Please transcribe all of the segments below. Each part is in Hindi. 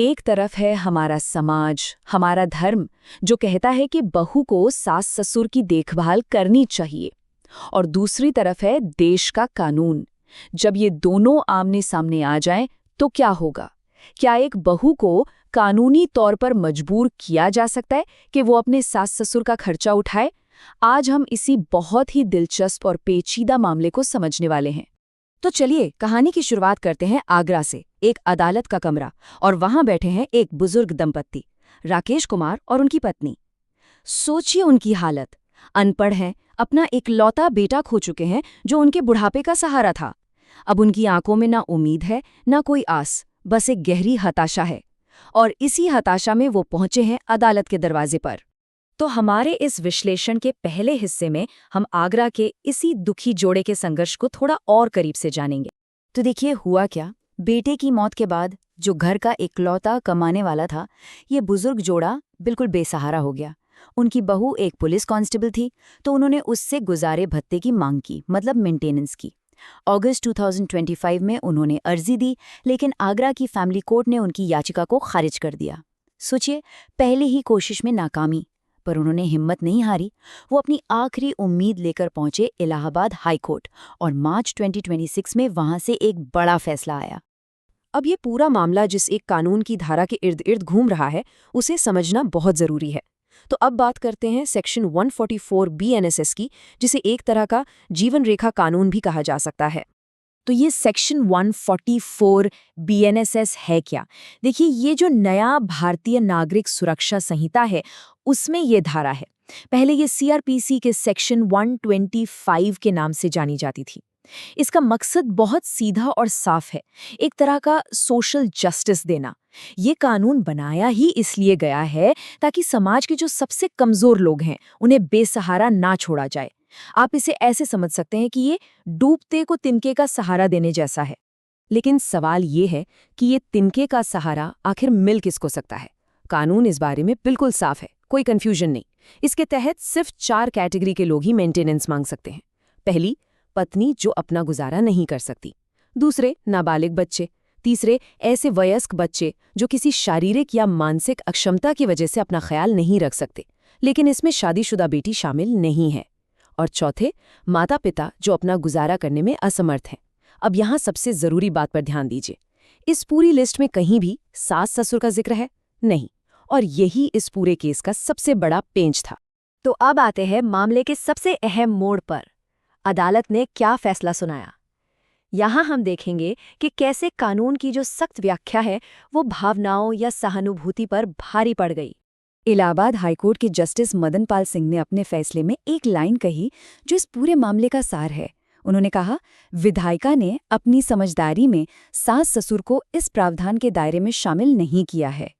एक तरफ है हमारा समाज, हमारा धर्म, जो कहता है कि बहू को सास ससुर की देखभाल करनी चाहिए, और दूसरी तरफ है देश का कानून। जब ये दोनों आमने सामने आ जाएं, तो क्या होगा? क्या एक बहू को कानूनी तौर पर मजबूर किया जा सकता है कि वो अपने सास ससुर का खर्चा उठाए? आज हम इसी बहुत ही दिलचस्प और पेचीदा मामले को समझने वाले हैं। तो चलिए कहानी की शुरुआत करते हैं आगरा से। एक अदालत का कमरा, और वहां बैठे हैं एक बुजुर्ग दंपत्ति, राकेश कुमार और उनकी पत्नी। सोचिए उनकी हालत। अनपढ़ हैं, अपना इकलौता बेटा खो चुके हैं जो उनके बुढ़ापे का सहारा था। अब उनकी आंखों में ना उम्मीद है, ना कोई आस, बस एक गहरी हताशा है। और इसी हताशा में वो पहुंचे हैं अदालत के दरवाजे पर। तो हमारे इस विश्लेषण के पहले हिस्से में हम आगरा के इसी दुखी जोड़े के संघर्ष को थोड़ा और करीब से जानेंगे। तो देखिए हुआ क्या। बेटे की मौत के बाद जो घर का इकलौता कमाने वाला था, ये बुजुर्ग जोड़ा बिल्कुल बेसहारा हो गया। उनकी बहू एक पुलिस कांस्टेबल थी, तो उन्होंने उससे गुजारे भत्ते की मांग की, मतलब मेंटेनेंस की। अगस्त 2025 में उन्होंने अर्जी दी, लेकिन आगरा की फैमिली कोर्ट ने उनकी याचिका को खारिज कर दिया। सोचिए, पहले ही कोशिश में नाकामी, पर उन्होंने हिम्मत नहीं हारी। वो अपनी आखिरी उम्मीद लेकर पहुंचे इलाहाबाद हाई कोर्ट, और मार्च 2026 में वहां से एक बड़ा फैसला आया। अब ये पूरा मामला जिस एक कानून की धारा के इर्द गिर्द घूम रहा है, उसे समझना बहुत जरूरी है। तो अब बात करते हैं सेक्शन 144 BNSS की, जिसे एक तरह का जीवन रेखा कानून भी कहा जा सकता है। तो ये सेक्शन 144 BNSS है क्या? देखिए, ये जो नया भारतीय नागरिक सुरक्षा संहिता है, उसमें ये धारा है। पहले ये CRPC के सेक्शन 125 के नाम से जानी जाती थी। इसका मकसद बहुत सीधा और साफ है, एक तरह का सोशल जस्टिस देना। ये कानून बनाया ही इसलिए गया है ताकि समाज के जो सबसे कमजोर लोग हैं, उन्हें बेसहारा ना छोड़ा जाए। आप इसे ऐसे समझ सकते हैं कि ये डूबते को तिनके का सहारा देने जैसा है। लेकिन सवाल ये है कि ये तिनके का सहारा आखिर मिल किसको सकता है? कानून इस बारे में बिल्कुल साफ है, कोई कंफ्यूजन नहीं। इसके तहत सिर्फ 4 कैटेगरी के लोग ही मेंटेनेंस मांग सकते हैं। पहली, पत्नी जो अपना गुजारा नहीं कर सकती। दूसरे, नाबालिग बच्चे। तीसरे, ऐसे वयस्क बच्चे जो किसी शारीरिक या मानसिक अक्षमता की वजह से अपना ख्याल नहीं रख सकते, लेकिन इसमें शादीशुदा बेटी शामिल नहीं है। और चौथे, माता पिता जो अपना गुजारा करने में असमर्थ हैं। अब यहाँ सबसे जरूरी बात पर ध्यान दीजिए। इस पूरी लिस्ट में कहीं भी सास ससुर का जिक्र है? नहीं। और यही इस पूरे केस का सबसे बड़ा पेंच था। तो अब आते हैं मामले के सबसे अहम मोड़ पर। अदालत ने क्या फैसला सुनाया? यहाँ हम देखेंगे कि कैसे कानून की जो सख्त व्याख्या है, वो भावनाओं या सहानुभूति पर भारी पड़ गई। इलाहाबाद हाईकोर्ट के जस्टिस मदन पाल सिंह ने अपने फैसले में एक लाइन कही जो इस पूरे मामले का सार है। उन्होंने कहा, विधायिका ने अपनी समझदारी में सास ससुर को इस प्रावधान के दायरे में शामिल नहीं किया है।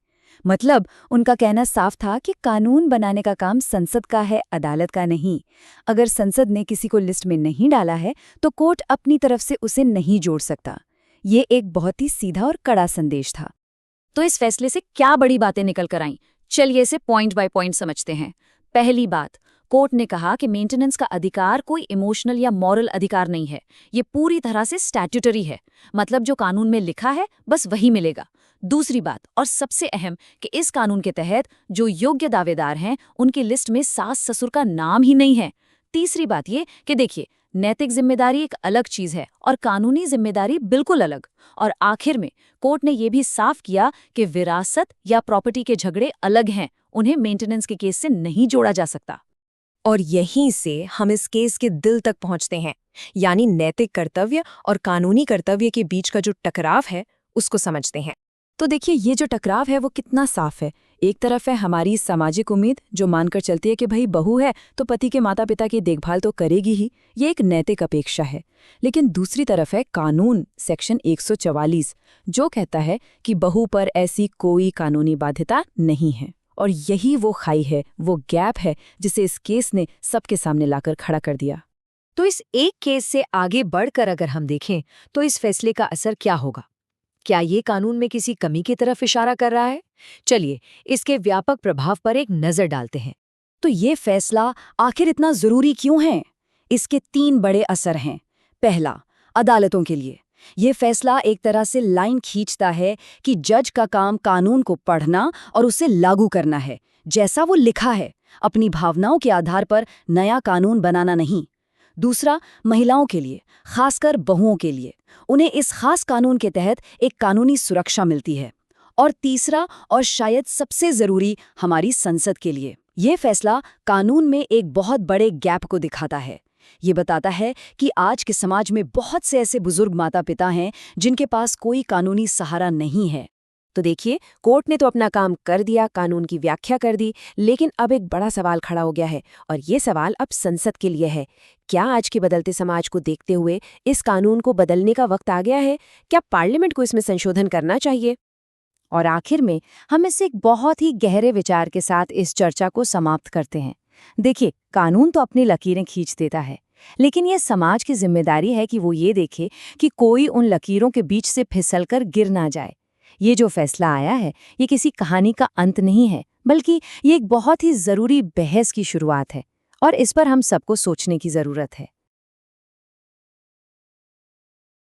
मतलब उनका कहना साफ था कि कानून बनाने का काम संसद का है, अदालत का नहीं। अगर संसद ने किसी को लिस्ट में नहीं डाला है, तो कोर्ट अपनी तरफ से उसे नहीं जोड़ सकता। ये एक बहुत ही सीधा और कड़ा संदेश था। तो इस फैसले से क्या बड़ी बातें निकल कर आईं? चलिए इसे पॉइंट बाय पॉइंट समझते हैं। पहली बात, कोर्ट ने कहा कि मेंटेनेंस का अधिकार कोई इमोशनल या मॉरल अधिकार नहीं है। ये पूरी तरह से स्टैट्यूटरी है, मतलब जो कानून में लिखा है बस वही मिलेगा। दूसरी बात, और सबसे अहम, कि इस कानून के तहत जो योग्य दावेदार हैं, उनकी लिस्ट में सास ससुर का नाम ही नहीं है। तीसरी बात ये कि देखिए, नैतिक जिम्मेदारी एक अलग चीज है और कानूनी जिम्मेदारी बिल्कुल अलग। और आखिर में कोर्ट ने यह भी साफ किया कि विरासत या प्रॉपर्टी के झगड़े अलग हैं, उन्हें मेंटेनेंस के केस से नहीं जोड़ा जा सकता। और यहीं से हम इस केस के दिल तक पहुंचते हैं, यानी नैतिक कर्तव्य और कानूनी कर्तव्य के बीच का जो टकराव है, उसको समझते हैं। तो देखिए, ये जो टकराव है वो कितना साफ है। एक तरफ है हमारी सामाजिक उम्मीद जो मानकर चलती है कि भाई बहू है तो पति के माता पिता की देखभाल तो करेगी ही, ये एक नैतिक अपेक्षा है। लेकिन दूसरी तरफ है कानून, सेक्शन 144, जो कहता है कि बहू पर ऐसी कोई कानूनी बाध्यता नहीं है। और यही वो खाई है, वो गैप है जिसे इस केस ने सबके सामने लाकर खड़ा कर दिया। तो इस एक केस से आगे बढ़कर अगर हम देखें तो इस फैसले का असर क्या होगा? क्या ये कानून में किसी कमी की तरफ इशारा कर रहा है? चलिए इसके व्यापक प्रभाव पर एक नजर डालते हैं। तो ये फैसला आखिर इतना जरूरी क्यों है? इसके 3 बड़े असर हैं। पहला, अदालतों के लिए। ये फैसला एक तरह से लाइन खींचता है कि जज का काम कानून को पढ़ना और उसे लागू करना है, जैसा वो लिखा है, अपनी भावनाओं के आधार पर नया कानून बनाना नहीं। दूसरा, महिलाओं के लिए, खासकर बहुओं के लिए, उन्हें इस खास कानून के तहत एक कानूनी सुरक्षा मिलती है। और तीसरा, और शायद सबसे जरूरी, हमारी संसद के लिए, ये फैसला कानून में एक बहुत बड़े गैप को दिखाता है। ये बताता है कि आज के समाज में बहुत से ऐसे बुजुर्ग माता पिता हैं जिनके पास कोई कानूनी सहारा नहीं है। तो देखिए, कोर्ट ने तो अपना काम कर दिया, कानून की व्याख्या कर दी, लेकिन अब एक बड़ा सवाल खड़ा हो गया है, और ये सवाल अब संसद के लिए है। क्या आज के बदलते समाज को देखते हुए इस कानून को बदलने का वक्त आ गया है? क्या पार्लियामेंट को इसमें संशोधन करना चाहिए? और आखिर में हम इस एक बहुत ही गहरे विचार के साथ इस चर्चा को समाप्त करते हैं। देखिए, कानून तो अपनी लकीरें खींच देता है, लेकिन यह समाज की जिम्मेदारी है कि वो ये देखे कि कोई उन लकीरों के बीच से फिसलकर गिर ना जाए। ये जो फैसला आया है, ये किसी कहानी का अंत नहीं है, बल्कि ये एक बहुत ही जरूरी बहस की शुरुआत है, और इस पर हम सबको सोचने की जरूरत है।